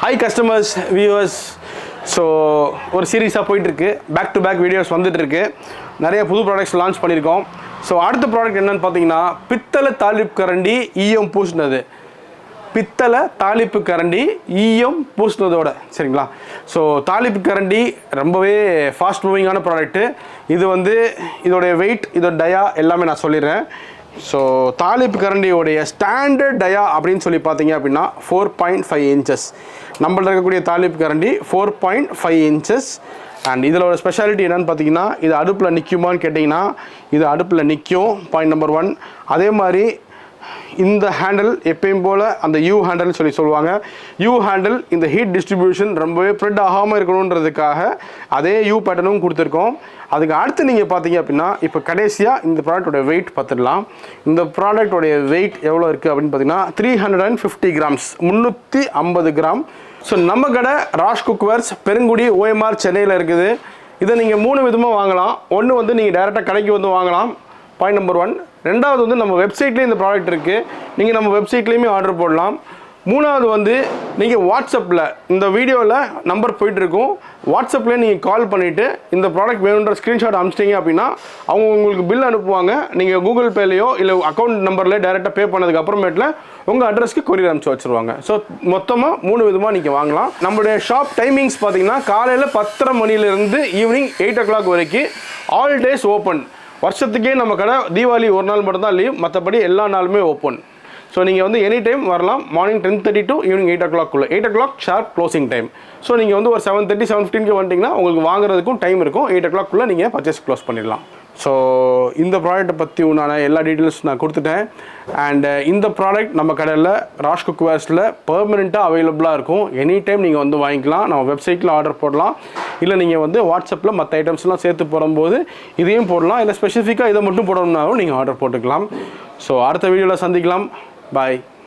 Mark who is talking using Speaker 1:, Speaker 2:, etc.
Speaker 1: Hi customers, viewers. So ஒரு சீரீஸாக போயிட்டுருக்கு, back to back videos வந்துட்டுருக்கு, நிறைய புது ப்ராடக்ட்ஸ் லான்ச் பண்ணியிருக்கோம். ஸோ அடுத்த ப்ராடக்ட் என்னென்னு பார்த்தீங்கன்னா பித்தளை தாளிப்பு கரண்டி ஈயம் பூசினது. பித்தளை தாளிப்பு கரண்டி ஈயம் பூசினதோட சரிங்களா. ஸோ தாளிப்பு கரண்டி ரொம்பவே ஃபாஸ்ட் மூவிங்கான ப்ராடக்ட்டு. இது வந்து இதோடைய வெயிட், இதோட டயா எல்லாமே நான் சொல்லிடுறேன். ஸோ தாளிப்பு கரண்டியோடைய ஸ்டாண்டர்ட் டயா அப்படின்னு சொல்லி பார்த்தீங்க அப்படின்னா 4.5 inches. நம்மள்ட்ட இருக்கக்கூடிய தாளிப்பு கரண்டி 4.5 inches. அண்ட் இதில் ஒரு ஸ்பெஷாலிட்டி என்னென்னு பார்த்தீங்கன்னா, இது அடுப்பில் நிற்குமான்னு கேட்டிங்கன்னா இது அடுப்பில் நிற்கும், பாயிண்ட் நம்பர் 1. அதே மாதிரி இந்த ஹேண்டில் எப்பயும் போல் அந்த யூ ஹேண்டில் சொல்லி சொல்லுவாங்க. யூ ஹேண்டில் இந்த ஹீட் டிஸ்ட்ரிபியூஷன் ரொம்பவே ஸ்ப்ரெட் ஆகாமல் இருக்கணுன்றதுக்காக அதே யூ பேட்டர்னும் கொடுத்துருக்கோம். அதுக்கு அடுத்து நீங்கள் பார்த்தீங்க அப்படின்னா இப்போ கடைசியாக இந்த ப்ராடக்டோடைய வெயிட் பார்த்துடலாம். இந்த ப்ராடக்டோடைய வெயிட் எவ்வளோ இருக்குது அப்படின்னு பார்த்தீங்கன்னா 350 grams, 350 கிராம். ஸோ நம்ம கடை ராஷ் குக்வேர்ஸ் பெருங்குடி OMR சென்னையில் இருக்குது. இதை நீங்கள் 3 விதமாக வாங்கலாம். ஒன்று வந்து நீங்கள் டேரெக்டாக கடைக்கு வந்து வாங்கலாம், பாயிண்ட் நம்பர் 1. ரெண்டாவது வந்து நம்ம வெப்சைட்லேயே இந்த ப்ராடக்ட் இருக்குது, நீங்கள் நம்ம வெப்சைட்லேயுமே ஆர்டர் போடலாம். மூணாவது வந்து நீங்கள் வாட்ஸ்அப்பில் இந்த வீடியோவில் நம்பர் போயிட்டுருக்கும், வாட்ஸ்அப்லேயே நீங்கள் கால் பண்ணிவிட்டு இந்த ப்ராடக்ட் வேணுன்ற ஸ்க்ரீன்ஷாட் அனுப்பிச்சிட்டிங்க அப்படின்னா அவங்க உங்களுக்கு பில் அனுப்புவாங்க. நீங்கள் கூகுள் பேலையோ இல்லை அக்கௌண்ட் நம்பர்லேயே டேரெக்டாக பே பண்ணதுக்கு அப்புறமேட்டில் உங்கள் அட்ரஸ்க்கு கொரியர் அனுப்பிச்சு வச்சுருவாங்க. ஸோ மொத்தமாக 3 விதமாக நீங்கள் வாங்கலாம். நம்மளுடைய ஷாப் டைமிங்ஸ் பார்த்தீங்கன்னா காலையில் 10:30 மணிலேருந்து ஈவினிங் 8 o'clock வரைக்கும் ஆல் டேஸ் ஓப்பன். வருஷத்துக்கே நம்ம கடை தீபாவளி ஒரு நாள் மட்டும்தான் லீவ், மற்றபடி எல்லா நாளுமே ஓப்பன். ஸோ நீங்கள் வந்து எனி டைம் வரலாம். Morning 10:30 to evening 8 o'clock. 8 o'clock sharp closing time. So நீங்கள் வந்து ஒரு 7:30, 7:15 வந்துட்டிங்கன்னா உங்களுக்கு வாங்குறதுக்கும் டைம் இருக்கும். 8 o'clock நீங்கள் பர்ச்சேஸ் க்ளோஸ் பண்ணிடலாம். ஸோ இந்த ப்ராடக்ட்டை பற்றி உண்டான எல்லா டீட்டெயில்ஸ் நான் கொடுத்துட்டேன். அண்ட் இந்த ப்ராடக்ட் நம்ம கடையில் ராஷ் குக்வேர்ஸில் பெர்மனெண்ட்டாக அவைலபிளாக இருக்கும். எனி டைம் நீங்கள் வந்து வாங்கிக்கலாம். நம்ம வெப்சைட்டில் ஆர்டர் போடலாம், இல்லை நீங்கள் வந்து வாட்ஸ்அப்பில் மற்ற ஐட்டம்ஸ்லாம் சேர்த்து போடும்போது இதையும் போடலாம், இல்லை ஸ்பெசிஃபிக்காக இதை மட்டும் போடணும்னாலும் நீங்கள் ஆர்டர் போட்டுக்கலாம். ஸோ அடுத்த வீடியோவில் சந்திக்கலாம். பாய்.